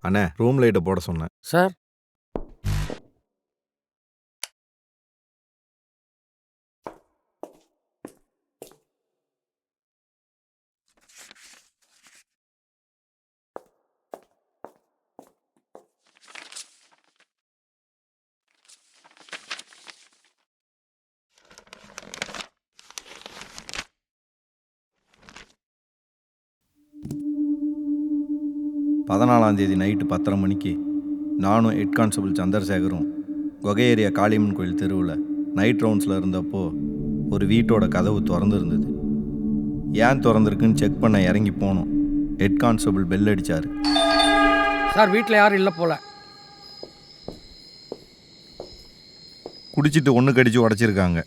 அண்ணே ரூம் லைட்டை போட சொன்னேன். சார். தேதி நைட்டு 10:30 மணிக்கு நானும் ஹெட் கான்ஸ்டபிள் சந்திரசேகரும் குகை ஏரியா காளியம்மன் கோயில் தெருவில் நைட் ரவுண்ட்ஸில் இருந்தப்போ ஒரு வீட்டோட கதவு திறந்துருந்தது. ஏன் திறந்துருக்குன்னு செக் பண்ண இறங்கி போனோம். ஹெட் கான்ஸ்டபிள் பெல் அடித்தார். சார் வீட்டில் யாரும் இல்லை போல. குடிச்சிட்டு ஒன்று கடிச்சு உடச்சிருக்காங்க.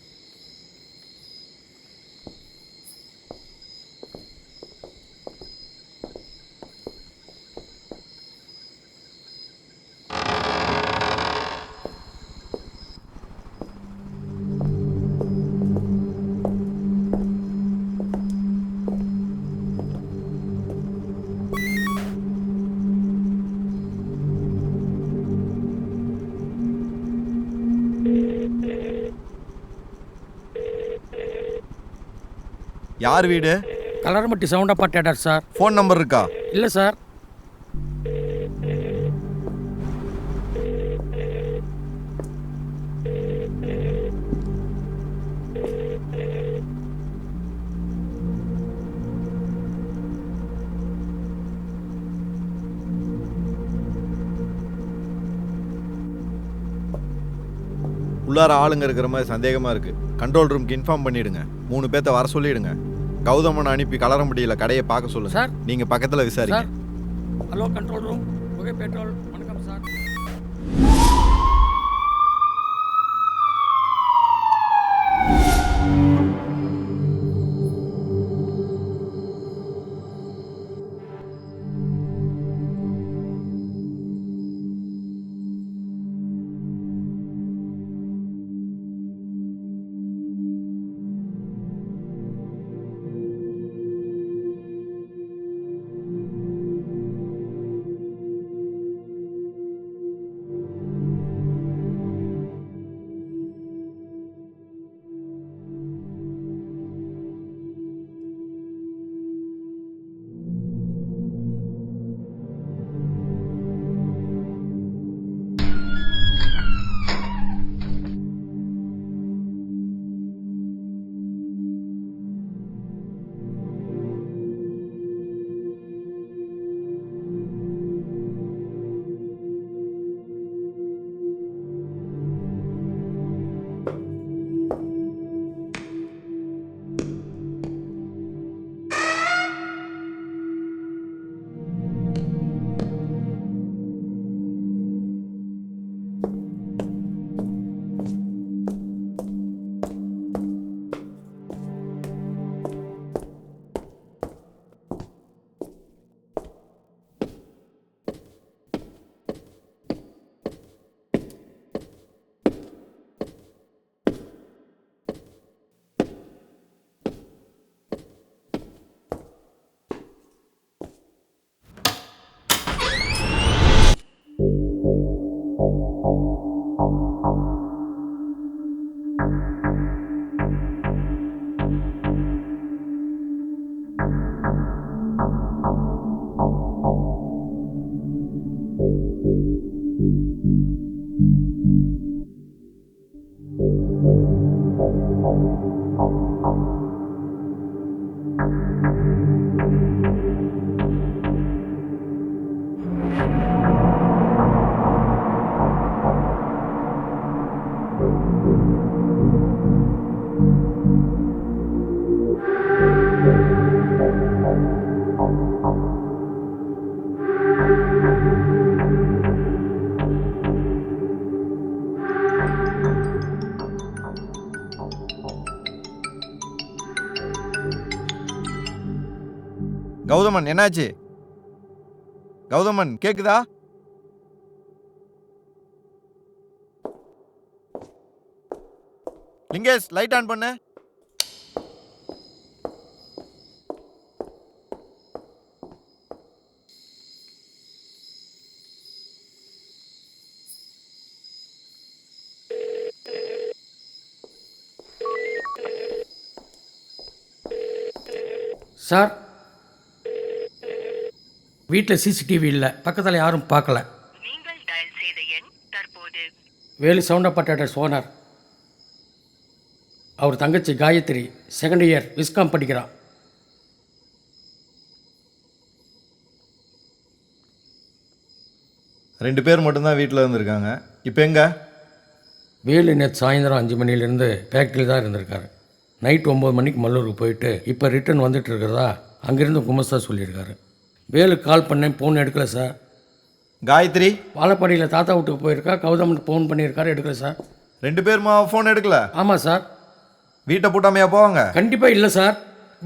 யார் வீடு? கலர்மட்டி சவுண்டப்பா தேட்டர் சார். ஃபோன் நம்பர் இருக்கா? இல்லை சார். உள்ளார ஆளுங்க இருக்கிற மாதிரி சந்தேகமாக இருக்குது. கண்ட்ரோல் ரூமுக்கு இன்ஃபார்ம் பண்ணிவிடுங்க. 3 பேர்த்த வர சொல்லிவிடுங்க. கௌதமனை அனுப்பி கலரம்பட்டியில் கடையை பார்க்க சொல்லுங்கள் சார். நீங்கள் பக்கத்தில் விசாரிங்க. ஹலோ கண்ட்ரோல் ரூம், குகை பெட்ரோல். வணக்கம் சார். கௌதமன் என்னாச்சு? கௌதமன் கேக்குதா? லிங்கேஷ் லைட் ஆன் பண்ணு. சார், வீட்டில் சிசிடிவி இல்லை, பக்கத்தில் யாரும் பார்க்கல. நீங்கள் டயல் செய்த எண் தற்போது வேலு சவுண்ட் பட்டாட்டர்ஸ் ஓனர். அவர் தங்கச்சி காயத்ரி செகண்ட் இயர் விஸ்காம் படிக்கிறான். ரெண்டு பேர் மட்டும்தான் வீட்டில் இருந்திருக்காங்க. இப்போ எங்க? வேலு நேற்று சாயந்தரம் 5 மணிலேருந்து ஃபேக்ட்ரியில் தான் இருந்திருக்காரு. நைட் 9 மணிக்கு மல்லூருக்கு போயிட்டு இப்போ ரிட்டர்ன் வந்துட்டு இருக்கிறதா அங்கேருந்து குமஸ்தா சொல்லியிருக்காரு. வேலு கால் பண்ணேன், ஃபோன் எடுக்கலை சார். காயத்ரி வாழப்பாடியில் தாத்தா வீட்டுக்கு போயிருக்கா, கௌதமனுக்கு ஃபோன் பண்ணியிருக்காரு, எடுக்கலை சார். ரெண்டு பேருமா ஃபோன் எடுக்கல? ஆமாம் சார். வீட்டை பூட்டாமையா போவாங்க? கண்டிப்பாக இல்லை சார்.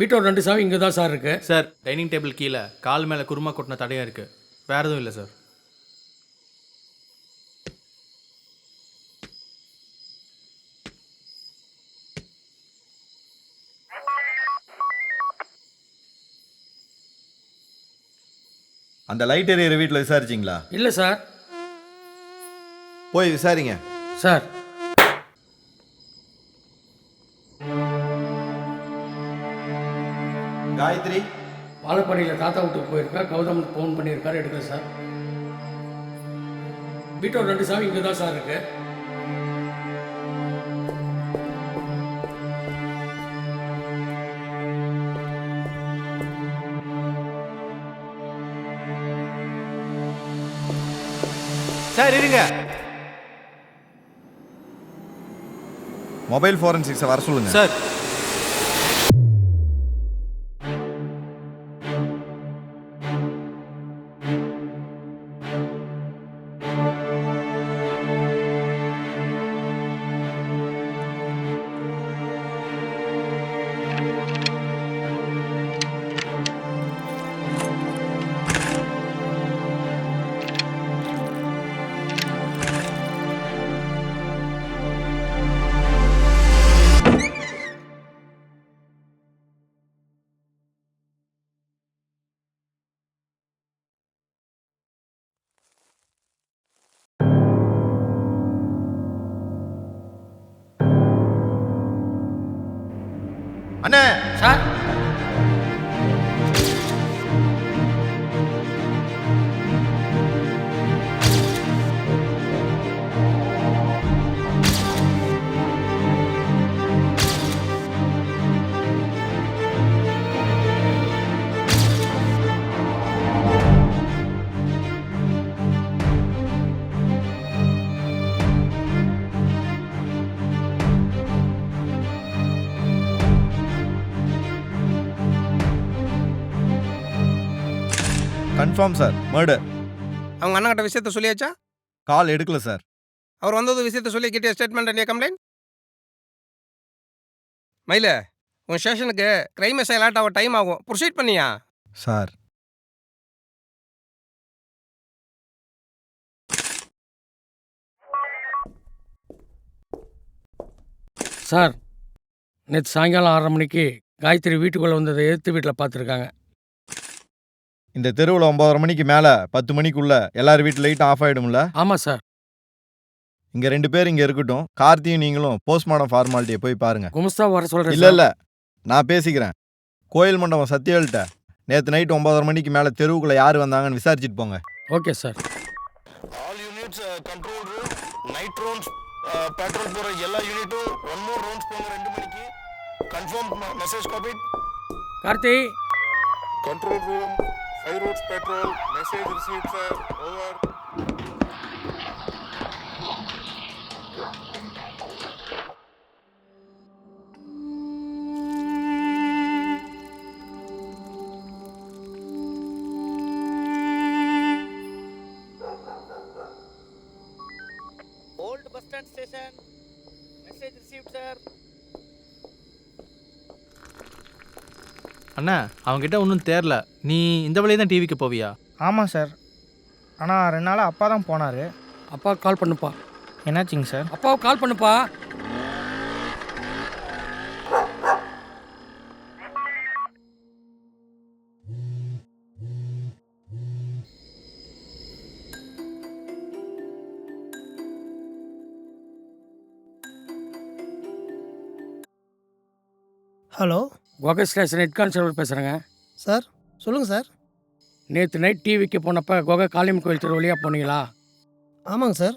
வீட்டோட 2 சாவி இங்கே தான் சார் இருக்குது. சார், டைனிங் டேபிள் கீழே கால் மேலே குருமா கொட்டின தடையாக இருக்குது. வேறு எதுவும் இல்லை சார். அந்த லைட் எரியற வீட்டில் விசாரிச்சிங்களா? இல்லை சார். போய் விசாரிங்க சார். காயத்ரி வாழப்பாடியில் தாத்தா வீட்டுக்கு போயிருக்கா, கௌதமனுக்கு ஃபோன் பண்ணியிருக்காரு, எடுக்கலை சார். வீட்டோட 2 சாவி இங்கே தான் சார் இருக்குது. சார் இருங்க. மொபைல் ஃபாரன்சிக்ஸை வர சொல்லுங்க. சார், அண்ணே சார். Confirm sir, murder. அவங்க அண்ணங்கிட்ட விஷயத்த சொல்லியாச்சா? கால் எடுக்கல சார். அவர் வந்தது விஷயத்த சொல்லி கிட்டிய ஸ்டேட்மெண்ட் அண்ட் கம்ப்ளைண்ட். மயில, உன் ஸ்டேஷனுக்கு கிரைம் எஸ்ஐ அலர்ட் ஆக டைம் ஆகும். ப்ரொசீட் பண்ணியா? சார் சார், நேற்று சாயங்காலம் 6:30 மணிக்கு காயத்ரி வீட்டுக்குள்ளே வந்ததை எதிர்த்து வீட்டில் பார்த்துருக்காங்க. இந்த தெருவில் 9:30 மணிக்கு மேலே 10 மணிக்குள்ள எல்லார் வீட்டு லைட்டும் ஆஃப் ஆகிடும்ல? ஆமாம் சார். இங்கே 2 பேர் இங்கே இருக்கட்டும். கார்த்தியும் நீங்களும் போஸ்ட்மார்ட்டம் ஃபார்மாலிட்டியை போய் பாருங்க. குமஸ்தா வர சொல்கிறேன். இல்லை நான் பேசிக்கிறேன். கோயில் மண்டபம் சத்தியல்கிட்ட நேற்று நைட் 9:30 மணிக்கு மேலே தெருவுக்குள்ளே யார் வந்தாங்கன்னு விசாரிச்சுட்டு போங்க. Okay sir. All units control room night rounds patrol போகிற எல்லா யூனிட்டும் 1 more ரவுண்ட்ஸ் போங்க 2 மணிக்கு. Confirm message copy. Karthi. Control room 5 routes petrol message received sir over. Old bus stand station. Message received, sir. அண்ணா அவங்ககிட்ட ஒன்றும் தேரல. நீ இந்த வழியே தான் டிவிக்கு போவியா? ஆமாம் சார். ஆனால் 2 நாளாக அப்பா தான் போனார். அப்பாவுக்கு கால் பண்ணுப்பா. என்னாச்சுங்க சார்? அப்பாவுக்கு கால் பண்ணுப்பா. ஹலோ, குகை ஸ்டேஷன் ஹெட் கான்ஸ்டபிள் பேசுகிறேங்க. சார் சொல்லுங்கள் சார். நேற்று நைட் டிவிக்கு போனப்போ குகை காளியம்மன் கோயில் தெரு வழியாக போனீங்களா? ஆமாங்க சார்.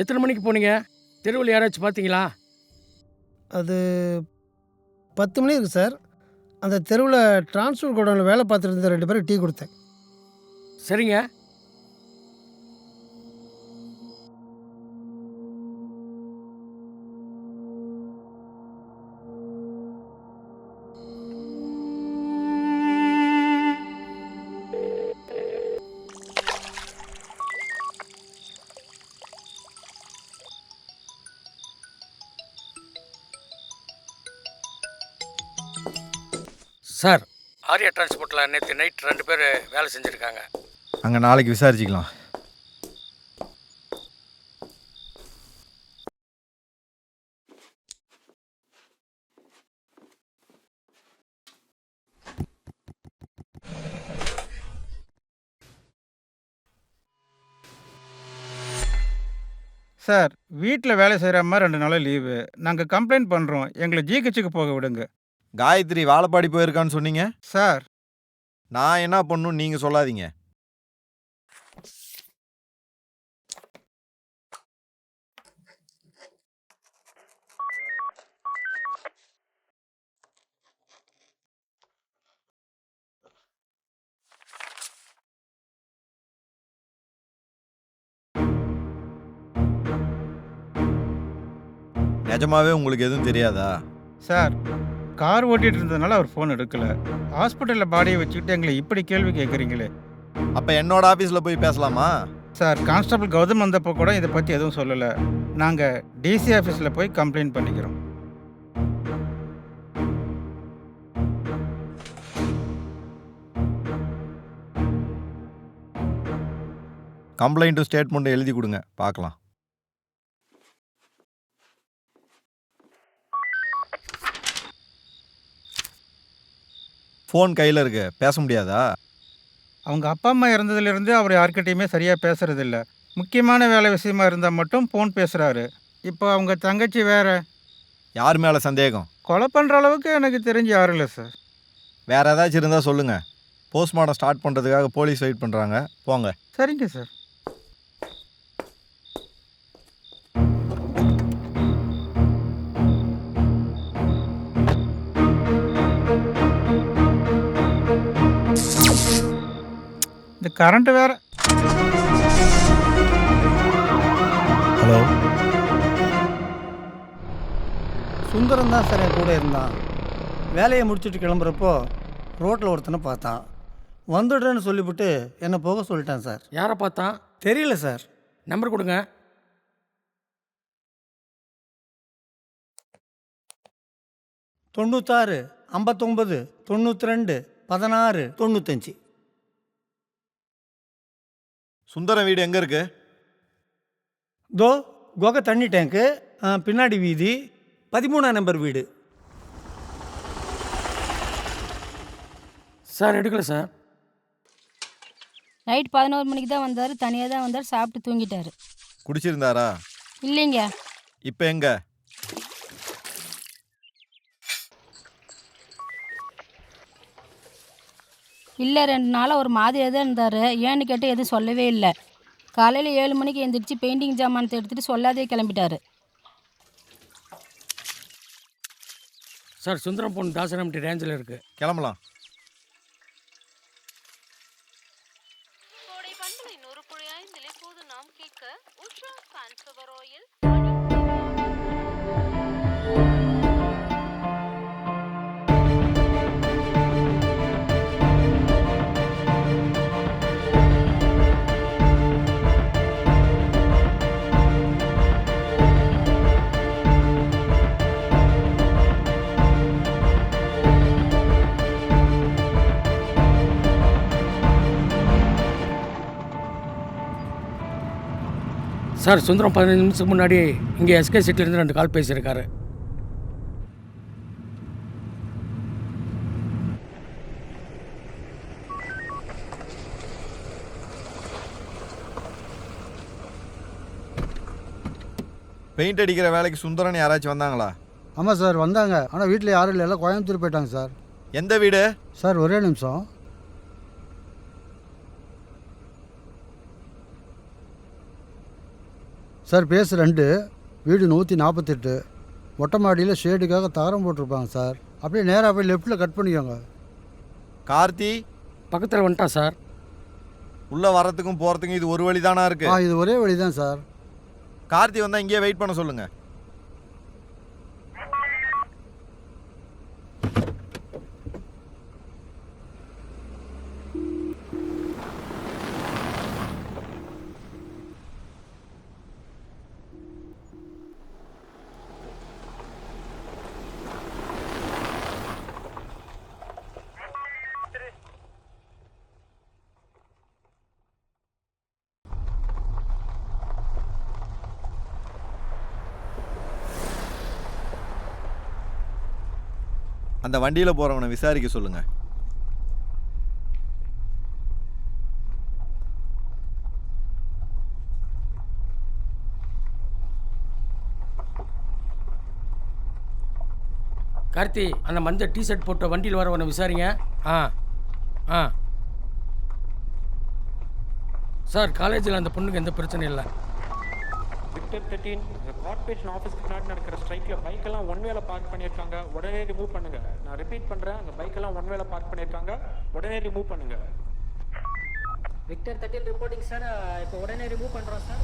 எத்தனை மணிக்கு போனீங்க? தெருவில் யாராச்சும் பார்த்தீங்களா? அது 10 மணி இருக்குது சார். அந்த தெருவில் டிரான்ஸ்போர்ட் கோடவுனில் வேலை பார்த்துட்டு இருந்த 2 பேருக்கு டீ கொடுத்தேன். சரிங்க. சார், ஆர்யா டிரான்ஸ்போர்ட்டில் நேற்று நைட் 2 பேர் வேலை செஞ்சுருக்காங்க. அங்கே நாளைக்கு விசாரிச்சுக்கலாம். சார் வீட்டில் வேலை செய்கிற அம்மா 2 நாளாக லீவு. நாங்கள் கம்ப்ளைண்ட் பண்ணுறோம், எங்களை ஜிஹெச்சுக்கு போக விடுங்க. காயத்ரி வாழப்பாடி போயிருக்கான்னு சொன்னீங்க. சார் நான் என்ன பண்ணணும் நீங்கள் சொல்லாதீங்க. நிஜமாவே உங்களுக்கு எதுவும் தெரியாதா? சார் கார் ஓட்டிகிட்டு இருந்ததுனால அவர் ஃபோன் எடுக்கலை. ஹாஸ்பிட்டலில் பாடியை வச்சுக்கிட்டு எங்களை இப்படி கேள்வி கேட்குறீங்களே. அப்போ என்னோட ஆஃபீஸில் போய் பேசலாமா? சார் கான்ஸ்டபிள் கௌதம் வந்தப்போ கூட இதை பற்றி எதுவும் சொல்லலை. நாங்கள் டிசி ஆஃபீஸில் போய் கம்ப்ளைண்ட் பண்ணிக்கிறோம். கம்ப்ளைண்ட்டும் ஸ்டேட்மெண்ட்டும் எழுதி கொடுங்க, பார்க்கலாம். ஃபோன் கையில் இருக்கு, பேச முடியாதா? அவங்க அப்பா அம்மா இறந்ததுலேருந்து அவர் யார்கிட்டையுமே சரியாக பேசுகிறதில்ல. முக்கியமான வேலை விஷயமா இருந்தால் மட்டும் ஃபோன் பேசுகிறாரு. இப்போ அவங்க தங்கச்சி வேற. யார் மேலே சந்தேகம்? கொலை பண்ணுற அளவுக்கு எனக்கு தெரிஞ்சு யாரும் இல்லை சார். வேறு ஏதாச்சும் இருந்தால் சொல்லுங்கள். போஸ்ட்மார்ட்டம் ஸ்டார்ட் பண்ணுறதுக்காக போலீஸ் வெயிட் பண்ணுறாங்க, போங்க. சரிங்க சார். இந்த கரண்ட்டு வேற. ஹலோ, சுந்தரம் தான் சார் என் கூட இருந்தான். வேலையை முடிச்சுட்டு கிளம்புறப்போ ரோட்டில் ஒருத்தனை பார்த்தான். வந்துடுறேன்னு சொல்லிவிட்டு என்னை போக சொல்லிட்டான் சார். யாரை பார்த்தா? தெரியல சார். நம்பர் கொடுங்க. தொண்ணூத்தாறு 59 92 16 95. சுந்தரம் வீடு எங்கே இருக்கு? தோ குகை தண்ணி டேங்க்கு பின்னாடி வீதி 13ஆம் நம்பர் வீடு. சார் எடுக்கல சார். நைட் 11 மணிக்கு தான் வந்தார். தனியாக தான் வந்தார். சாப்பிட்டு தூங்கிட்டாரு. குடிச்சிருந்தாரா? இல்லைங்க. இப்போ எங்க? இல்லை, 2 நாளாக ஒரு மாதிரியாக தான் இருந்தார். ஏன்னு கேட்டு எதுவும் சொல்லவே இல்லை. காலையில் 7 மணிக்கு எழுந்திரிச்சு பெயிண்டிங் ஜாமானத்தை எடுத்துகிட்டு சொல்லாதே கிளம்பிட்டாரு. சார், சுந்தரம் பொண்ணு தாசனம்பட்டி ரேஞ்சில் இருக்குது. கிளம்பலாம். சார், சுந்தரம் 15 நிமிஷத்துக்கு முன்னாடி இங்கே எஸ்கே சிட்டிலேருந்து 2 கால் பேசியிருக்காரு. பெயிண்ட் அடிக்கிற வேலைக்கு சுந்தரன் யாராச்சும் வந்தாங்களா? ஆமாம் சார் வந்தாங்க, ஆனால் வீட்டில் யாரும் இல்லை, எல்லாம் கோயம்புத்தூர் போயிட்டாங்க சார். எந்த வீடு? சார் ஒரே நிமிஷம். சார் பேஸ் 2, வீடு 148, மொட்டை மாடியில் ஷேடுக்காக தகரம் போட்டிருப்பாங்க சார். அப்படியே நேராக போய் லெஃப்ட்டில் கட் பண்ணிக்கோங்க. கார்த்தி பக்கத்தில் வந்துட்டா சார். உள்ளே வரத்துக்கும் போகிறதுக்கும் இது ஒரு வழி தானா இருக்கு? இது ஒரே வழி தான் சார். கார்த்தி வந்தால் இங்கேயே வெயிட் பண்ண சொல்லுங்கள். அந்த வண்டியில் போகிறவனை விசாரிக்க சொல்லுங்கள். கார்த்தி, அந்த மஞ்சள் டிஷர்ட் போட்ட வண்டியில் வரவனை விசாரிங்க. ஆ சார், காலேஜில் அந்த பொண்ணுக்கு எந்த பிரச்சனையும் இல்லை. விக்டர் 13 கார்பரேஷன் ஆஃபீஸ்க்கு முன்னாடி நடக்கிற ஸ்ட்ரைக்கில் பைக்கெல்லாம் ஒன் வேல பார்க் பண்ணியிருக்காங்க, உடனே ரிமூவ் பண்ணுங்க. நான் ரிப்பீட் பண்ணுறேன், அந்த பைக்கெல்லாம் ஒன் வேல பார்க் பண்ணியிருக்காங்க, உடனே ரிமூவ் பண்ணுங்க. Victor 13 reporting sir. இப்போ உடனே ரிமூவ் பண்ணுறோம் சார்.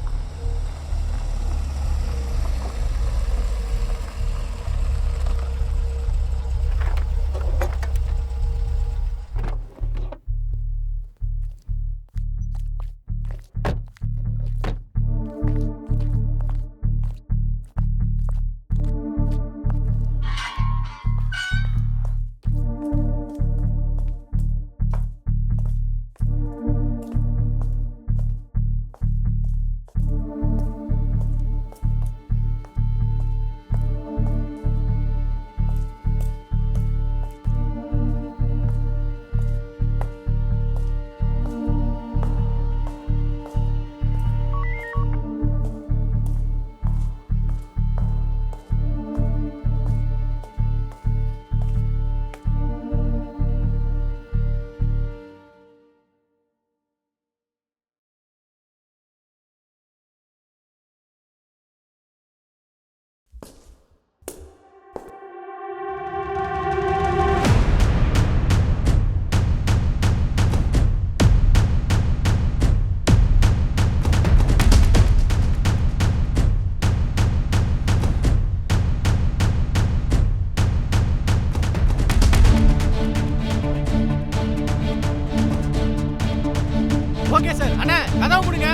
Okay sir. அண்ணா கதவை முடிங்க.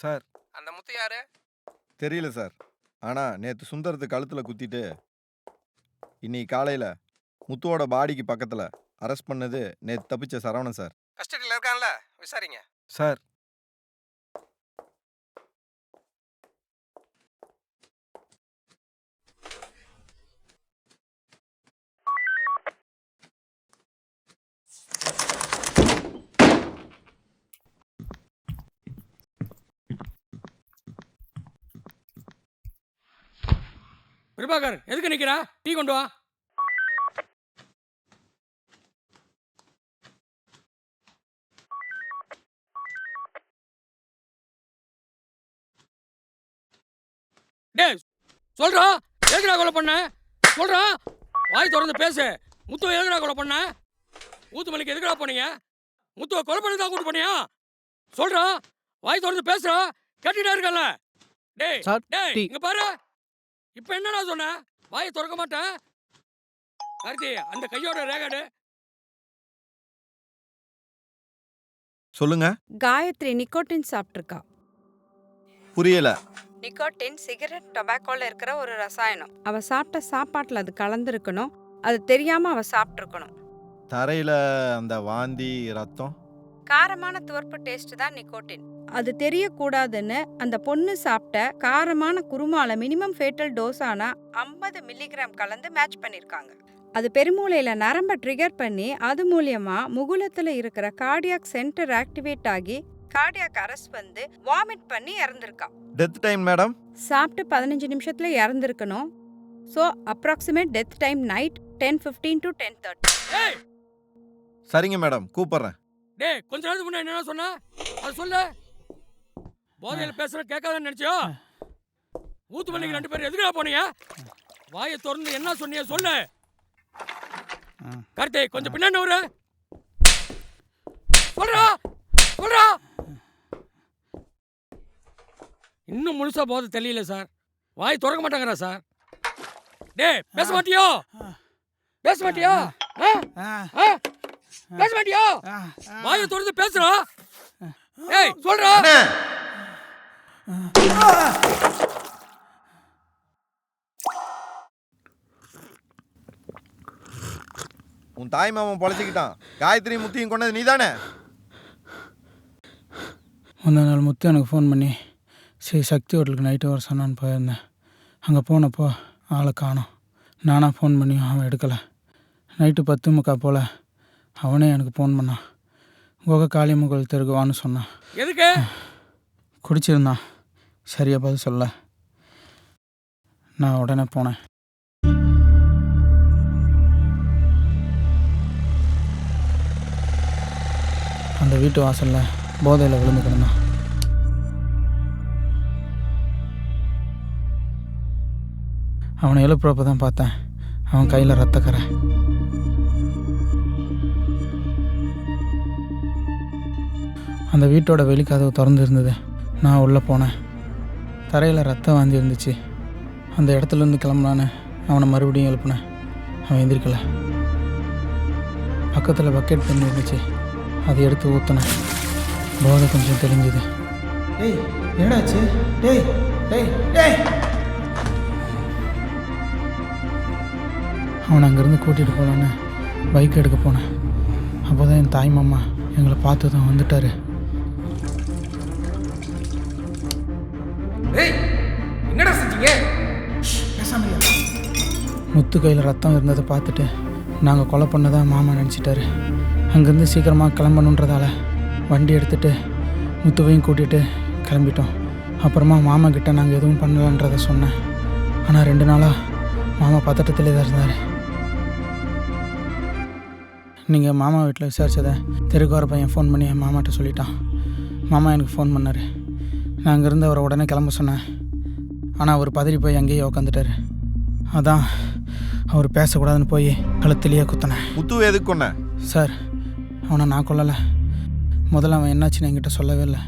சார் அந்த முத்து யாரு? தெரியல சார். ஆனால் நேற்று சுந்தரத்து கழுத்தில் குத்திட்டு இன்னைக்கு காலையில் முத்துவோட பாடிக்கு பக்கத்தில் அரெஸ்ட் பண்ணது நேற்று தப்பிச்ச சரவணன் சார். கஸ்டடியில் இருக்கான்ல, விசாரிங்க. சார் பிரபாகர் எதுக்கு நிற்கிறா? டீ கொண்டு வா. டேய் சொல்றா, எதுக்குடா கொலை பண்ண? சொல்றா, வாய் திறந்து பேசு. முத்துவை எதுக்குடா கொலை பண்ண? ஊத்துமலைக்கு எதுக்குடா போனீங்க? முத்துவை கொலை பண்ணி தான் கூட்டு போனியா? சொல்றா, வாய் திறந்து பேசுறா. கேட்டுட்டே இருக்கல. டேய் டேய் இங்க பாரு. இப்ப என்னடா சொன்ன? வாயை திறக்க மாட்டேன். கார்த்தி, அந்த கையோட ரேகாடு. சொல்லுங்க. காயத்ரி நிக்கோட்டின் சாப்பிட்ருக்கா. புரியல. நிக்கோட்டின் சிகரெட் டொபாக்கோல இருக்கிற ஒரு ரசாயனம். அவ சாப்பிட்ட சாப்பாட்டில் அது கலந்துருக்கணும். அது தெரியாம அவ சாப்பிட்ருக்கணும். தரையில் அந்த வாந்தி ரத்தம் காரமான துவர்ப்பு டேஸ்ட் தான் நிக்கோட்டின். அது தெரியக்கூடாதுன்னு அந்த பொண்ணு சாப்பிட்ட காரமான குருமால மினிமம் ஃபேட்டல் டோஸான 50 மில்லிகிராம் கலந்து மேட்ச் பண்ணியிருக்காங்க. அது பெருமூளையில நரம்பை ட்ரிகர் பண்ணி அது மூலியமா முகுலத்தில் இருக்கிற கார்டியாக் சென்டர் ஆக்டிவேட் ஆகி கார்டியாக் அரெஸ்ட் வந்து வாமிட் பண்ணி இறந்துருக்கா. Death time madam? சாப்பிட்டு 15 நிமிஷத்துல இறந்துருக்கணும். So approximate death time night 10:15 to 10:30. சரிங்க மேடம், கூப்பிட்றேன். டேய் கொஞ்ச நேரத்துக்கு முன்னாடி என்ன சொன்ன? அது சொல்லு. போதையில் பேசுற கேட்காதன்னு நினைச்சியோ? ஊத்துமல்லிக்கு 2 பேரும் எதுக்குடா போனீங்க? வாயை திறந்து என்ன சொன்னீங்க சொல்லு. கார்த்தி கொஞ்சம் பின்னாடி வர. சொல்றா சொல்றா. இன்னும் முழுசா போதை தெரியல சார். வாய் திறக்க மாட்டாங்கறா சார். டேய் பேச மாட்டியோ? பேச மாட்டியோ? பேச மாட்டியோ? வாயை திறந்து பேசுறா. ஏய் சொல்றா. உன் தாய் மாமன் பொழைச்சிக்கிட்டான். காயத்ரி முத்தியும் கொண்டது நீ தானே? முந்தா நாள் முத்து எனக்கு ஃபோன் பண்ணி சரி சக்தி ஹோட்டலுக்கு நைட்டு வர சொன்னான்னு போயிருந்தேன். அங்கே போனப்போ ஆளை காணோம். நானாக ஃபோன் பண்ணியும் அவன் எடுக்கலை. நைட்டு 10:45 போல் அவனே எனக்கு ஃபோன் பண்ணான். குகை காளியம்மன் கோயில் தெருக்கு வான்னு சொன்னான். எதுக்கு? குடிச்சிருந்தான். சரியாக பதில் சொல்ல. நான் உடனே போனேன். அந்த வீட்டு வாசலில் போதையில் விழுந்து கிடந்தான். அவனை எழுப்புறப்ப தான் பார்த்தேன் அவன் கையில் ரத்தக்கரை. அந்த வீட்டோட வெளிக்கதவு திறந்து இருந்தது. நான் உள்ளே போனேன். தரையில் ரத்தம் வாந்தி இருந்துச்சு. அந்த இடத்துலேருந்து கிளம்பலான்னு அவனை மறுபடியும் எழுப்புனேன். அவன் எந்திரிக்கலை. பக்கத்தில் பக்கெட் தண்ணி இருந்துச்சு. அதை எடுத்து ஊற்றினேன். போதை கொஞ்சம் தெளிஞ்சுது. டேய் என்னடாச்சு? டேய் டேய் டேய். அவனை அங்கேருந்து கூட்டிகிட்டு போகலான்னு பைக் எடுக்க போனேன். அப்போ தான் என் தாய் மாமா எங்களை பார்த்து தான் வந்துட்டார். என்னடா செஞ்சீங்க? முத்து கையில் ரத்தம் இருந்ததை பார்த்துட்டு நாங்கள் கொலை பண்ணதான் மாமா நினச்சிட்டாரு. அங்கேருந்து சீக்கிரமாக கிளம்பணுன்றதால வண்டி எடுத்துகிட்டு முத்துவையும் கூட்டிகிட்டு கிளம்பிட்டோம். அப்புறமா மாமா கிட்ட நாங்கள் எதுவும் பண்ணலன்றதை சொன்னேன். ஆனால் 2 நாளாக மாமா பதட்டத்திலே தான் இருந்தார். நீங்கள் மாமா வீட்டில் விசாரித்ததை தெருக்கு வர பையன் ஃபோன் பண்ணி என் மாமாட்ட சொல்லிட்டான். மாமா எனக்கு ஃபோன் பண்ணார். நான் அங்கேருந்து அவரை உடனே கிளம்ப சொன்னேன். ஆனால் அவர் பதறி போய் அங்கேயே உக்காந்துட்டார். அதான் அவர் பேசக்கூடாதுன்னு போய் கழுத்துலேயே குத்தினேன். முத்துவை எதுக்கு கொன்ன? சார் அவனை நான் கொல்லலை. முதல்ல அவன் என்னாச்சுன்னு என்கிட்ட சொல்லவே இல்லை.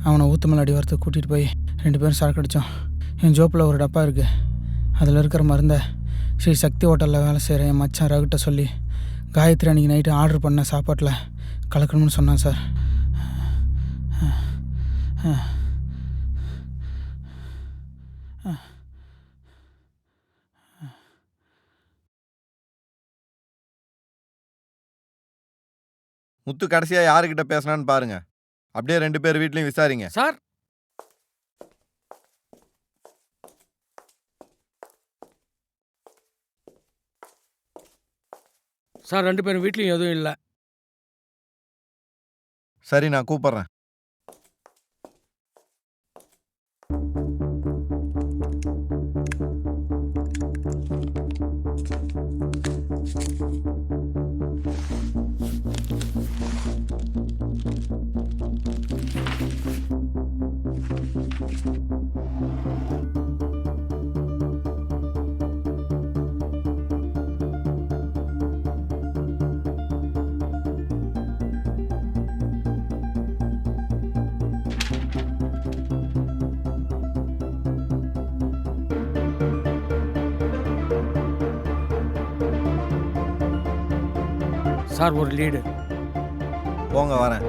அவனை ஊத்துமலை அடிவாரத்துக்கு கூட்டிகிட்டு போய் 2 பேரும் சரக்கு அடித்தோம். என் ஜோப்பில் ஒரு டப்பா இருக்குது. அதில் இருக்கிற மருந்தை ஸ்ரீ சக்தி ஹோட்டலில் வேலை செய்கிற என் மச்சான் ரகுட்ட சொல்லி காயத்ரி அன்றைக்கி நைட்டு ஆர்டர் பண்ண சாப்பாட்டில் கலக்கணும்னு சொன்னான் சார். முத்து கடைசியாக யாருக்கிட்ட பேசினான்னு பாருங்க. அப்படியே 2 பேர் வீட்லையும் விசாரிங்க. சார் சார் 2 பேரும் வீட்லேயும் எதுவும் இல்லை. சரி, நான் கூப்பிட்றேன். சார் ஒரு லீடு. போங்க, வரேன்.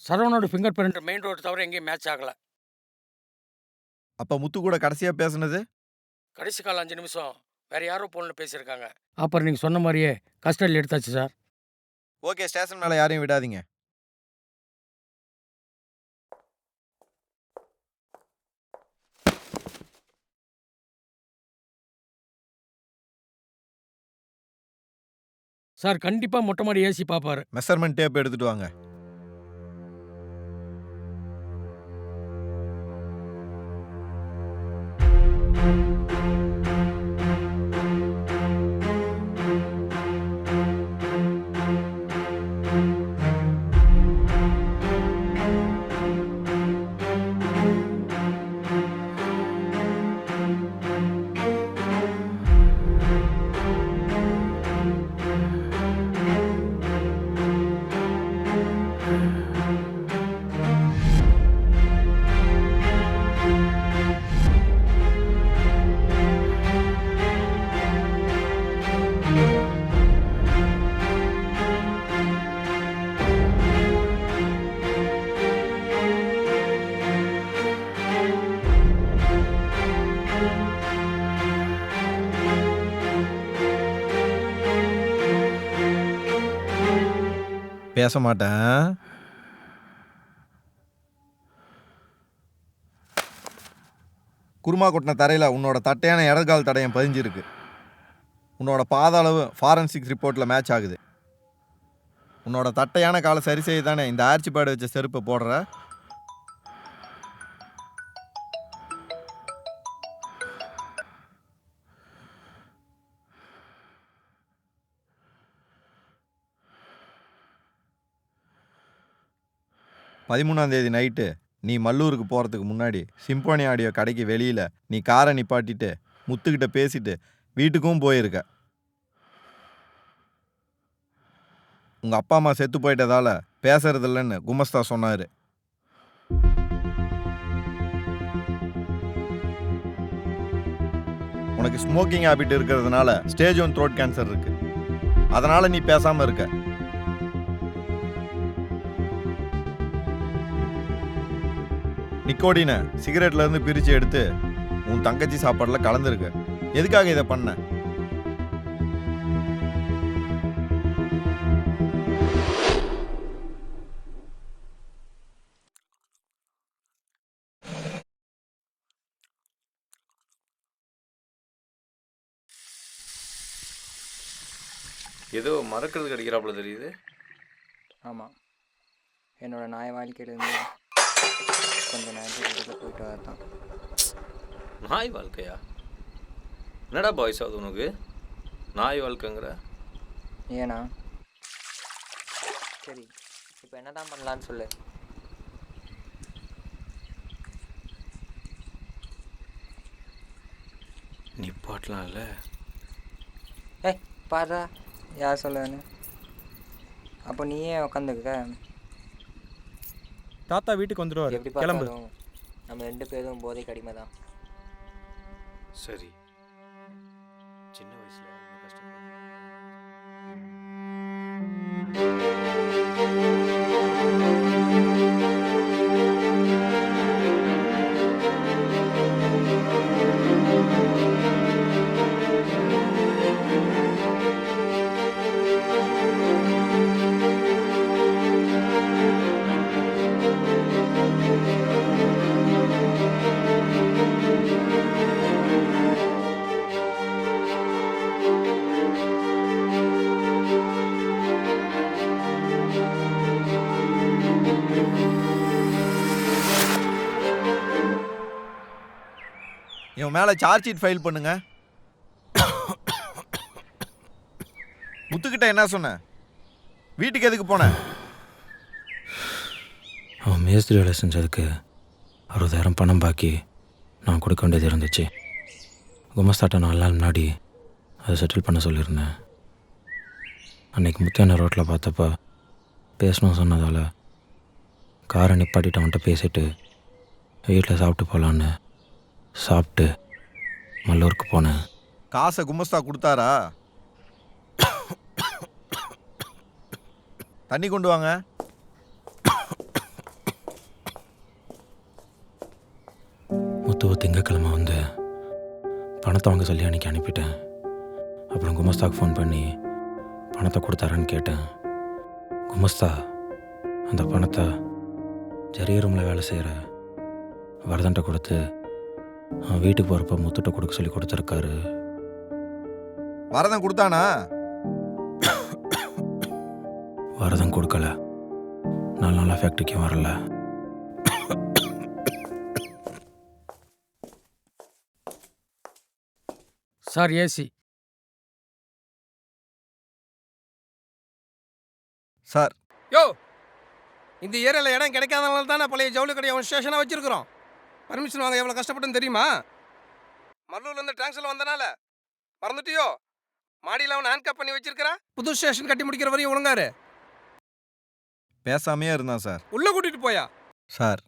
சரவணோட ஃபிங்கர் பிரிண்ட் மெயின் ரோடு தவிர எங்கேயும் மேட்ச் ஆகலை. அப்போ முத்து கூட கடைசியாக பேசுனது? கடைசி கால 5 நிமிஷம் வேறு யாரோ ஃபோனில் பேசியிருக்காங்க. அப்புறம் நீங்கள் சொன்ன மாதிரியே கஸ்டடியில் எடுத்தாச்சு சார். ஓகே, ஸ்டேஷன் மேலே யாரையும் விடாதீங்க. சார் கண்டிப்பாக மொட்டை மாடி ஏசி பார்ப்பாரு. மெஷர்மெண்ட் டேப் எடுத்துட்டு வாங்க. பேச மாட்டேன். குருமா கொட்டின தரையில் உன்னோட தட்டையான இடகால் தடயம் பதிஞ்சிருக்கு. உன்னோட பாத அளவு ஃபாரன்சிக் ரிப்போர்ட்டில் மேட்ச் ஆகுது. உன்னோட தட்டையான காலை சரி செய்ய தானே இந்த ஆர்ச்சி பேடு வச்ச செருப்பை போடுற. பதிமூணாந்தேதி நைட்டு நீ மல்லூருக்கு போகிறதுக்கு முன்னாடி சிம்போனி ஆடியோ கடைக்கு வெளியில் நீ காரை நிப்பாட்டிட்டு முத்துக்கிட்ட பேசிட்டு வீட்டுக்கும் போயிருக்க. உங்கள் அப்பா அம்மா செத்து போயிட்டதால் பேசுறதில்லன்னு குமஸ்தா சொன்னார். உனக்கு ஸ்மோக்கிங் ஹேபிட் இருக்கிறதுனால ஸ்டேஜ் 1 த்ரோட் கேன்சர் இருக்கு. அதனால் நீ பேசாமல் இருக்க. நிக்கோடினை சிகரெட்ல இருந்து பிரித்து எடுத்து உன் தங்கச்சி சாப்பாடில் கலந்துருக்கு. எதுக்காக இதை பண்ண? ஏதோ மறக்கிறது கிடைக்கிறாப்புல தெரியுது. ஆமாம், என்னோட நாய் வாழ்க்கையிலேருந்து கொஞ்சம் நேரத்துக்கு போயிட்டு வரதான். நாய் வாழ்க்கையா? என்னடா பாய்ஸ் ஆகுது உனக்கு? நாய் வாழ்க்கைங்கிற. ஏண்ணா? சரி, இப்போ என்ன தான் பண்ணலான்னு சொல்லு. நிப்பாட்டலாம் இல்லை. ஏய் பாருடா, யார் சொல்லுன்னு. அப்போ நீயே உக்காந்துக்க. தாத்தா வீட்டுக்கு வந்துடுவார். எப்படி கிளம்பு. பார்த்தாலும் நம்ம 2 பேரும் போதைக்கு அடிமை தான். சரி, சின்ன வயசுல ரொம்ப கஷ்டப்பட்டேன். இவன் மேலே சார்ஜ் ஷீட் ஃபைல் பண்ணுங்க. முத்துக்கிட்ட என்ன சொன்ன? வீட்டுக்கு எதுக்கு போன? அவன் மேஸ்திரி வேலை செஞ்சதுக்கு 60,000 பணம் பாக்கி நான் கொடுக்க வேண்டியது இருந்துச்சு. குமஸ்தாட்ட 4 நாள் முன்னாடி அதை செட்டில் பண்ண சொல்லியிருந்தேன். அன்றைக்கி முத்தியான ரோட்டில் பார்த்தப்ப பேசணும் சொன்னதால் காரை நிப்பாட்டிட்டு அவன்கிட்ட பேசிட்டு வீட்டில் சாப்பிட்டு போகலான்னு சாப்பிட்டு மல்லூருக்கு போனேன். காசை குமஸ்தா கொடுத்தாரா? தண்ணி கொண்டு வாங்க. முத்துவை திங்கக்கிழமை வந்து பணத்தை வாங்க சொல்லி அன்றைக்கி அனுப்பிட்டேன். அப்புறம் குமஸ்தாவுக்கு ஃபோன் பண்ணி பணத்தை கொடுத்தாரான்னு கேட்டேன். குமஸ்தா அந்த பணத்தை ஜரிய ரூமில் வேலை செய்கிற வரதன்ட்ட கொடுத்து அவன் வீட்டுக்கு போகிறப்ப முத்துட்ட கொடுக்க சொல்லி கொடுத்துருக்காரு. வரதன் கொடுத்தானா? வரதன் கொடுக்கல. 4 நாளாக ஃபேக்ட்ரிக்கும் வரல. Sir AC. சார் யோ, இந்த ஏரியாவில் இடம் கிடைக்காதனால தானே பழைய ஜவுளி கடை அவன் ஸ்டேஷனாக வச்சுருக்குறோம். பர்மிஷன் வாங்க எவ்வளோ கஷ்டப்பட்டுன்னு தெரியுமா? மல்லூர்லேருந்து டிரான்ஸ்ஃபர் வந்தனால மறந்துட்டியோ? மாடியில் அவன் ஹேண்ட்கப் பண்ணி வச்சிருக்கிறா. புது ஸ்டேஷன் கட்டி முடிக்கிற வரையும் ஒழுங்காரு. பேசாமையே இருந்தான் சார். உள்ளே கூட்டிகிட்டு போயா? சார்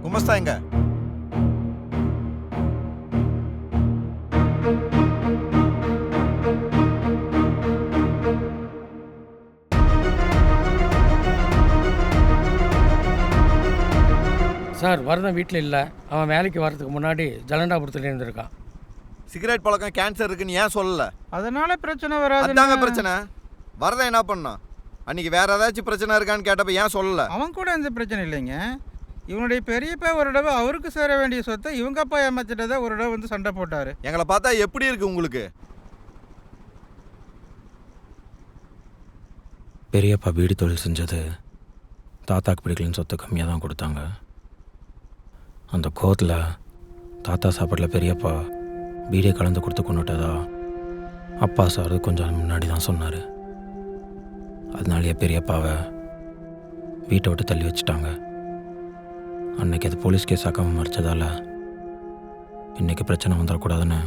குமஸ்தா எங்க? சார் வரதன் வீட்டில் இல்லை. அவன் வேலைக்கு வர்றதுக்கு முன்னாடி ஜலண்டாபுரத்தில் இருந்திருக்கான். சிகரெட் பழக்கம் கேன்சர் இருக்குன்னு ஏன் சொல்லல? அதனால பிரச்சனை வராது. அதாங்க பிரச்சனை. வரதன் என்ன பண்ணான்? அன்னைக்கு வேற ஏதாச்சும் பிரச்சனை இருக்கான்னு கேட்டப்ப ஏன் சொல்லல? அவன் கூட எந்த பிரச்சனை இல்லைங்க. இவனுடைய பெரியப்பா ஒரு தடவை அவருக்கு சேர வேண்டிய சொத்தை இவங்க அப்பா ஏமாத்திட்டதை ஒரு தடவை வந்து சண்டை போட்டாரு. எங்களை பார்த்தா எப்படி இருக்கு உங்களுக்கு? பெரியப்பா வீடு தொழில் செஞ்சது தாத்தாக்கு பிடிக்கலன்னு சொத்து கம்மியாக தான் கொடுத்தாங்க. அந்த கோத்தில் தாத்தா சாப்பாட்டில் பெரியப்பா பீடியை கலந்து கொடுத்து கொண்டுட்டதா அப்பா சார் கொஞ்சம் முன்னாடி தான் சொன்னார். அதனாலேயே பெரியப்பாவை வீட்டை விட்டு தள்ளி வச்சுட்டாங்க. அன்னைக்கு அது போலீஸ் கேஸ் ஆக்காமல் மறைச்சதால் இன்றைக்கி பிரச்சனை வந்துடக்கூடாதுன்னு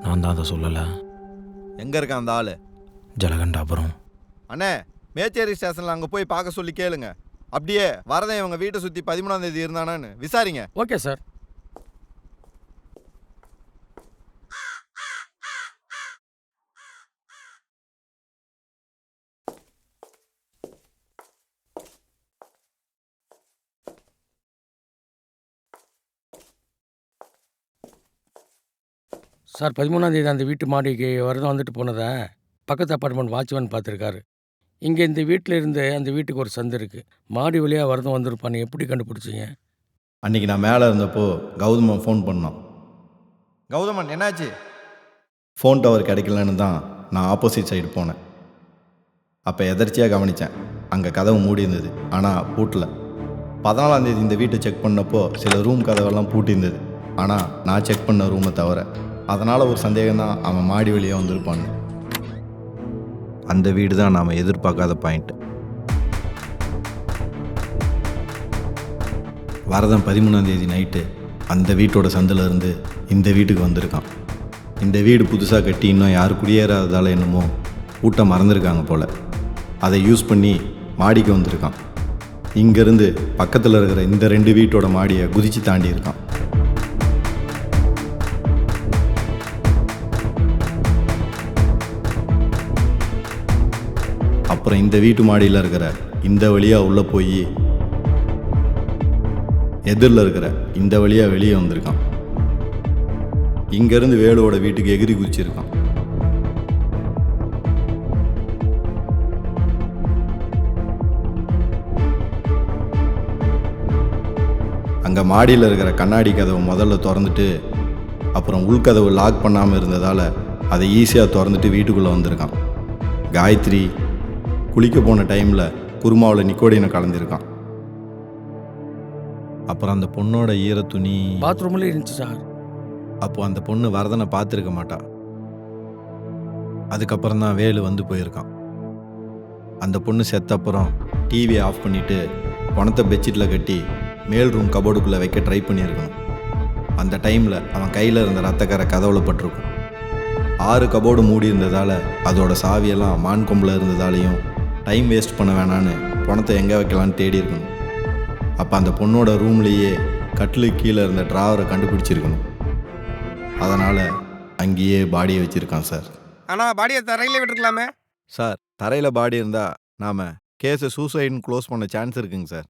நான் தான் அதை சொல்லலை. எங்கே இருக்கான் அந்த ஆள்? ஜலகண்டாபுரம். அண்ணே, மேச்சேரி ஸ்டேஷனில் அங்கே போய் பார்க்க சொல்லி கேளுங்க. அப்படியே வரதன் இவங்க வீட்டை சுற்றி 13ஆம் தேதி இருந்தானான்னு விசாரிங்க. Okay sir. சார் 13ஆம் தேதி அந்த வீட்டு மாடிக்கு வரதன் வந்துட்டு போனதை பக்கத்து அப்பார்ட்மெண்ட் வாட்ச்மேன் பார்த்துருக்காரு. இங்கே இந்த வீட்டில் இருந்து அந்த வீட்டுக்கு ஒரு சந்து இருக்குது. மாடி வழியாக வரதன் வந்திருப்பான்னு எப்படி கண்டுபிடிச்சிங்க? அன்றைக்கி நான் மேலே இருந்தப்போ கௌதமன் ஃபோன் பண்ணான். கௌதமன் என்னாச்சு? ஃபோன் டவர் கிடைக்கலன்னு தான் நான் ஆப்போசிட் சைடு போனேன். அப்போ எதர்ச்சியாக கவனித்தேன், அங்கே கதவு மூடி இருந்தது, ஆனால் பூட்டல. 14ஆம் தேதி இந்த வீட்டை செக் பண்ணப்போ சில ரூம் கதவெல்லாம் பூட்டியிருந்தது, ஆனால் நான் செக் பண்ண ரூமை தவிர. அதனால் ஒரு சந்தேகம் தான் அவன் மாடி வழியாக வந்திருப்பான்னு. அந்த வீடு தான் நாம் எதிர்பார்க்காத பாயிண்ட். வரதன் 13ஆம் தேதி நைட்டு அந்த வீட்டோட சந்தில் இருந்து இந்த வீட்டுக்கு வந்திருக்கான். இந்த வீடு புதுசாக கட்டி இன்னும் யாரும் குடியேறாததால் என்னமோ ஊட்ட மறந்துருக்காங்க போல். அதை யூஸ் பண்ணி மாடிக்கு வந்திருக்கான். இங்கேருந்து பக்கத்தில் இருக்கிற இந்த 2 வீட்டோட மாடியை குதித்து தாண்டி இருக்கான். அப்புறம் இந்த வீட்டு மாடியில் இருக்கிற இந்த வழியாக உள்ளே போய் எதிரில் இருக்கிற இந்த வழியாக வெளியே வந்திருக்கான். இங்கேருந்து வேலுவோட வீட்டுக்கு எகிரி குதிச்சிருக்கான். அங்கே மாடியில் இருக்கிற கண்ணாடி கதவை முதல்ல திறந்துட்டு அப்புறம் உள்கதவு லாக் பண்ணாமல் இருந்ததால் அதை ஈஸியாக திறந்துட்டு வீட்டுக்குள்ளே வந்திருக்கான். காயத்ரி குளிக்க போன டைமில் குருமாவில் நிக்கோடினை கலந்துருக்கான். அப்புறம் அந்த பொண்ணோட ஈர துணி பாத்ரூமில் இருந்துச்சு சார். அப்போது அந்த பொண்ணு வரதனை பார்த்துருக்க மாட்டா. அதுக்கப்புறம் தான் வேலு வந்து போயிருக்கான். அந்த பொண்ணு செத்தப்புறம் டிவியை ஆஃப் பண்ணிவிட்டு பணத்தை பெட்ஷீட்டில் கட்டி மேல் ரூம் கபோர்டுக்குள்ளே வைக்க ட்ரை பண்ணியிருக்கணும். அந்த டைமில் அவன் கையில் இருந்த ரத்தக்கரை கதவுல பட்டிருக்கும். 6 கபோர்டு மூடி இருந்ததால் அதோட சாவியெல்லாம் மான் கொம்பில் இருந்ததாலையும் டைம் வேஸ்ட் பண்ண வேணான்னு பணத்தை எங்கே வைக்கலான்னு தேடி இருக்கணும். அப்போ அந்த பொண்ணோட ரூம்லேயே கட்டிலுக்கு கீழே இருந்த ட்ராவரை கண்டுபிடிச்சிருக்கணும். அதனால் அங்கேயே பாடியை வச்சுருக்கான் சார். ஆனால் பாடியை தரையிலே விட்டுருக்கலாமே சார். தரையில் பாடி இருந்தால் நாம் கேஸை சூசைடுன்னு க்ளோஸ் பண்ண சான்ஸ் இருக்குங்க சார்.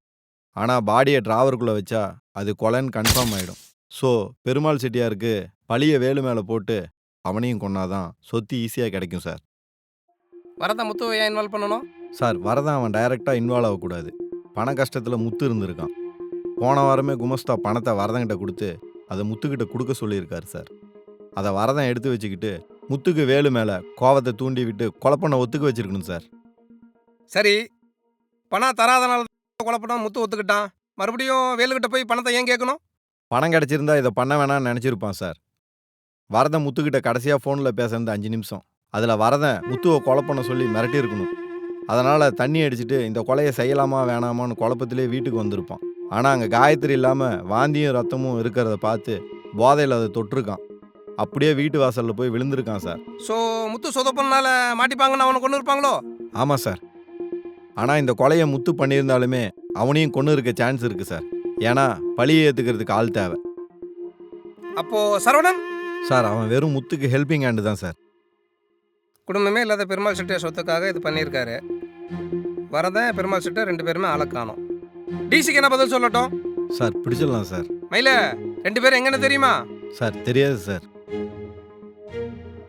ஆனால் பாடியை ட்ராவருக்குள்ளே வச்சா அது கொலைன்னு கன்ஃபார்ம் ஆகிடும். ஸோ பெருமாள் செட்டியாருக்கு பழியை வேலு மேலே போட்டு அவனையும் கொன்னாதான் சொத்து ஈஸியாக கிடைக்கும் சார். வரத முத்துவை ஏன் இன்வால்வ் பண்ணணும் சார்? வரதான் அவன் டைரெக்டாக இன்வால்வ் ஆகக்கூடாது. பண கஷ்டத்தில் முத்து இருந்திருக்கான். போன வாரமே குமஸ்தா பணத்தை வரதங்கிட்ட கொடுத்து அதை முத்துக்கிட்ட கொடுக்க சொல்லியிருக்காரு சார். அதை வரதன் எடுத்து வச்சுக்கிட்டு முத்துக்கு வேலு மேலே கோவத்தை தூண்டி விட்டு கொலை பண்ண ஒத்துக்க வச்சிருக்கணும் சார். சரி, பணம் தராதனால கொலை பண்ண முத்து ஒத்துக்கிட்டான். மறுபடியும் வேலுக்கிட்ட போய் பணத்தை ஏன் கேட்கணும்? பணம் கிடச்சிருந்தா இதை பண்ண வேணாம்னு நினச்சிருப்பான் சார். வரதன் முத்துக்கிட்ட கடைசியாக ஃபோனில் பேசுறது 5 நிமிஷம். அதில் வரதன் முத்துவை கொலை பண்ண சொல்லி மிரட்டியிருக்கணும். அதனால் தண்ணி அடிச்சுட்டு இந்த கொலையை செய்யலாமா வேணாமான்னு குழப்பத்திலே வீட்டுக்கு வந்திருப்பான். ஆனால் அங்கே காயத்ரி இல்லாமல் வாந்தியும் ரத்தமும் இருக்கிறத பார்த்து போதையில் அதை தொட்டிருக்கான். அப்படியே வீட்டு வாசலில் போய் விழுந்திருக்கான் சார். ஸோ முத்து சொதப்பனால மாட்டிப்பாங்கன்னு அவனை கொண்டு இருப்பாங்களோ? ஆமாம் சார். ஆனால் இந்த கொலையை முத்து பண்ணியிருந்தாலுமே அவனையும் கொண்டு இருக்க சான்ஸ் இருக்குது சார். ஏன்னா பழியை ஏற்றுக்கிறதுக்கு ஆள் தேவை. அப்போது சரவணன் சார் அவன் வெறும் முத்துக்கு ஹெல்பிங் ஹேண்டு தான் சார். குடும்பமே இல்லாத பெருமாள் செட்டியார் சொத்துக்காக இது பண்ணியிருக்காரு. வரதன் பெருமாள் செட்டியார் 2 பேருமே ஆளை காணோம். டிசிக்கு என்ன பதில் சொல்லட்டும்? சார் பிடிச்சிடலாம் சார். மயில 2 பேரும் எங்கன்னு தெரியுமா? சார் தெரியாது சார்.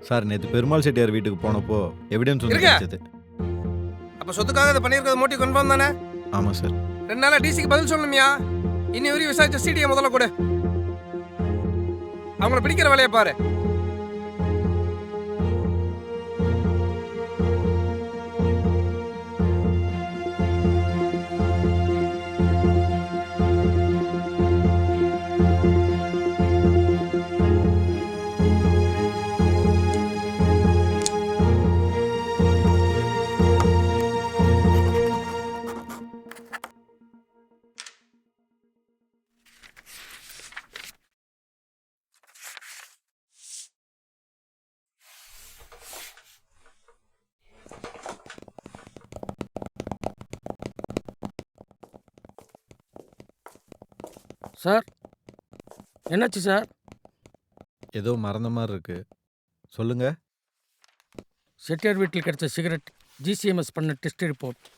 சார் நேற்று பெருமாள் செட்டியார் வீட்டுக்கு போனப்போ எவிடன்ஸ் ஒன்று கிடைச்சது. அப்போ சொத்துக்காக இதை பண்ணியிருக்கிறது மோட்டிவ் கன்ஃபார்ம் தானே? ஆமாம் சார். 2 நாளாக டிசிக்கு பதில் சொல்லணுமியா? இனி வரையும் விசாரிச்ச சிடியை முதல்ல கொடு. அவங்கள பிடிக்கிற வேலையை பாரு. சார் என்னாச்சு சார்? ஏதோ மறந்த மாதிரி இருக்கு. சொல்லுங்க. செட்டியார் வீட்டில் கிடைச்ச சிகரெட் ஜிசிஎம்எஸ் பண்ண டெஸ்ட் ரிப்போர்ட்.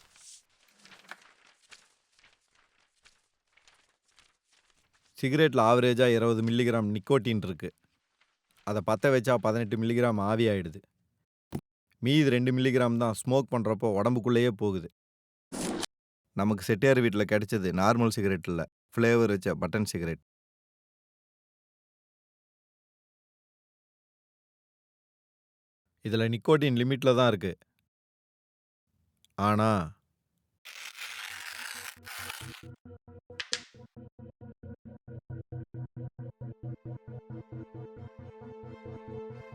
சிகரெட்டில் ஆவரேஜாக 20 மில்லிகிராம் நிக்கோட்டின் இருக்குது. அதை பற்ற வச்சா 18 மில்லிகிராம் ஆவி ஆகிடுது. மீதி 2 மில்லிகிராம் தான் ஸ்மோக் பண்ணுறப்போ உடம்புக்குள்ளேயே போகுது. நமக்கு செட்டியார் வீட்டில் கிடைச்சது நார்மல் சிகரெட் இல்லை, ஃப்ளேவர் வச்ச பட்டன் சிகரெட். இதில் நிக்கோட்டின் லிமிட்டில் தான் இருக்குது. ஆனால்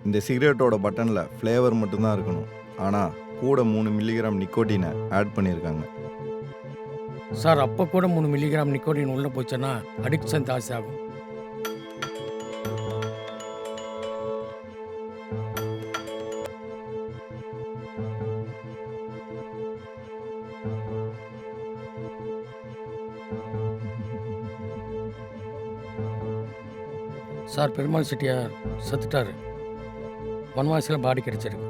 இந்த சிகரெட்டோட பட்டனில் ஃப்ளேவர் மட்டும்தான் இருக்கணும், ஆனால் கூட 3 மில்லிகிராம் நிக்கோட்டினை ஆட் பண்ணியிருக்காங்க. சார் அப்போ கூட 3 மில்லிகிராம் நிக்கோட்டின் உள்ளே போச்சுன்னா அடிக்ஷன் ஜாஸ்தி ஆகும். சார் பெருமாள் செட்டியார் செத்துட்டாரு. வனவாசியில் பாடி கிடைச்சிருக்கு.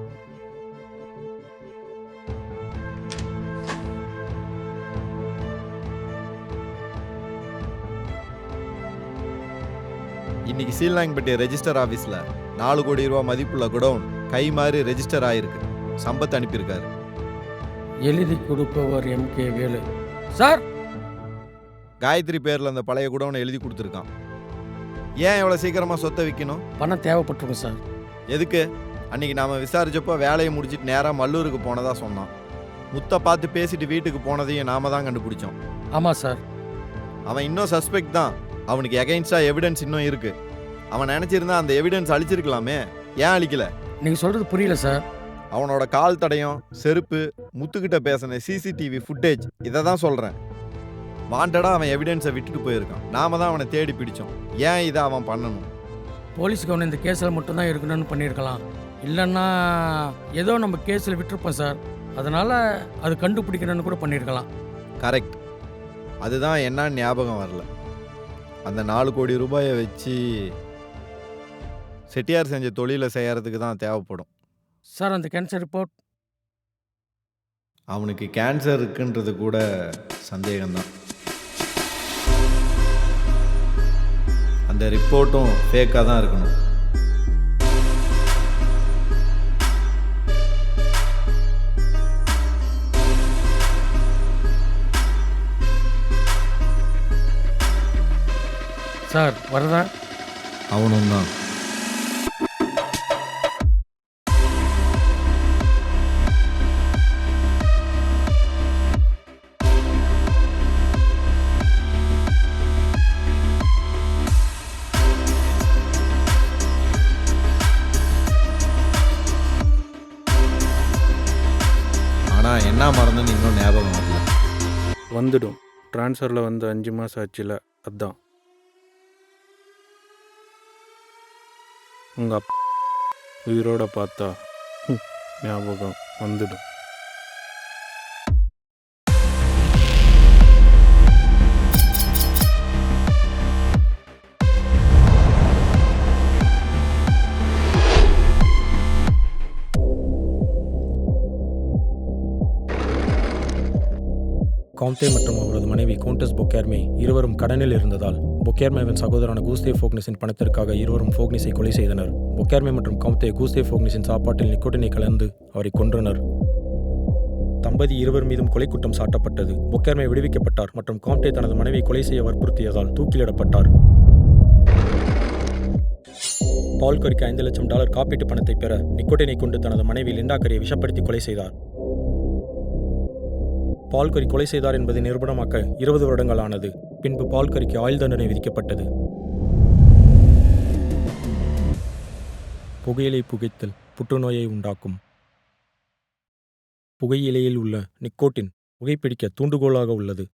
இன்னைக்கு சீல்நாயம்பட்டி ரெஜிஸ்டர் ஆஃபீஸில் 4 கோடி ரூபா மதிப்புள்ள குடவுன் கை மாறி ரெஜிஸ்டர் ஆகிருக்கு. சம்பத் அனுப்பியிருக்காரு. எழுதி கொடுப்பவர் MK வேலு. சார் காயத்ரி பேரில் அந்த பழைய குடவுனை எழுதி கொடுத்துருக்கான். ஏன் எவ்வளோ சீக்கிரமாக சொத்தை விற்கணும்? பணம் தேவைப்பட்டிருக்கும் சார். எதுக்கு? அன்றைக்கி நாம் விசாரித்தப்போ வேலையை முடிச்சுட்டு நேராக மல்லூருக்கு போனதாக சொன்னான். முத்தை பார்த்து பேசிட்டு வீட்டுக்கு போனதையும் நாம தான் கண்டுபிடிச்சோம். ஆமாம் சார். அவன் இன்னும் சஸ்பெக்ட் தான். அவனுக்கு எகைன்ஸ்டாக எவிடன்ஸ் இன்னும் இருக்குது. அவன் நினச்சிருந்தா அந்த எவிடன்ஸ் அழிச்சிருக்கலாமே, ஏன் அழிக்கல? நீங்கள் சொல்கிறது புரியல சார். அவனோட கால் தடயம், செருப்பு, முத்துக்கிட்ட பேசின சிசிடிவி ஃபுட்டேஜ், இதை தான் சொல்கிறேன். வாண்டடாக அவன் எவிடன்ஸை விட்டுட்டு போயிருக்கான். நாம தான் அவனை தேடி பிடிச்சோம். ஏன் இதை அவன் பண்ணணும்? போலீஸுக்கு அவனை இந்த கேஸில் மட்டும்தான் இருக்கணும்னு பண்ணியிருக்கலாம். இல்லைன்னா ஏதோ நம்ம கேஸில் விட்டுருப்போம் சார். அதனால் அது கண்டுபிடிக்கணும்னு கூட பண்ணியிருக்கலாம். கரெக்ட். அதுதான் என்ன ஞாபகம் வரல. அந்த 4 கோடி ரூபாயை வச்சு செட்டியார் செஞ்ச தொழிலை செய்யறதுக்கு தான் தேவைப்படும். சார் அந்த கேன்சர் ரிப்போர்ட்? அவனுக்கு கேன்சர் இருக்குன்றது கூட சந்தேகம்தான். அந்த ரிப்போர்ட்டும் ஃபேக்காக தான் இருக்கணும். சார் வரதா? அவனும் தான். ஆனால் என்ன மறந்துன்னு இன்னும் ஞாபகம் வரல. வந்துடும். ட்ரான்ஸ்ஃபரில் வந்து 5 மாதம் ஆச்சுல, அதான். உங்கள் உயிரோட பார்த்தா ஞாபகம் வந்துடும். காம்தே மற்றும் அவரது மனைவி கவுண்டஸ் பொக்கேர்மே இருவரும் கடனில் இருந்ததால் பொக்கேர்மேவின் சகோதரனான கூஸ்தே ஃபோக்னிஸின் பணத்திற்காக இருவரும் ஃபோக்னிஸை கொலை செய்தனர். பொக்கேர்மே மற்றும் கவும்தே கூஸ்தே ஃபோக்னிஸின் சாப்பாட்டில் நிக்கோட்டினை கலந்து அவரை கொன்றனர். தம்பதி இருவர் மீதும் கொலை குற்றம் சாட்டப்பட்டது. பொக்கேர்மே விடுவிக்கப்பட்டார் மற்றும் கவும்தே தனது மனைவியை கொலை செய்ய வற்புறுத்தியதால் தூக்கிலிடப்பட்டார். பால் கரிக்கு $5 லட்சம் காப்பீட்டு பணத்தை பெற நிக்கோட்டினை கொண்டு தனது மனைவி லிண்டா கரியை விஷப்படுத்தி கொலை செய்தார். பால் கரி கொலை செய்தார் என்பதை நிரூபணமாக்க 20 வருடங்கள் ஆனது. பின்பு பால் கரிக்கு ஆயுள் தண்டனை விதிக்கப்பட்டது. புகையிலை புகைத்தல் புற்றுநோயை உண்டாக்கும். புகையிலையில் உள்ள நிக்கோட்டின் புகைப்பிடிக்க தூண்டுகோலாக உள்ளது.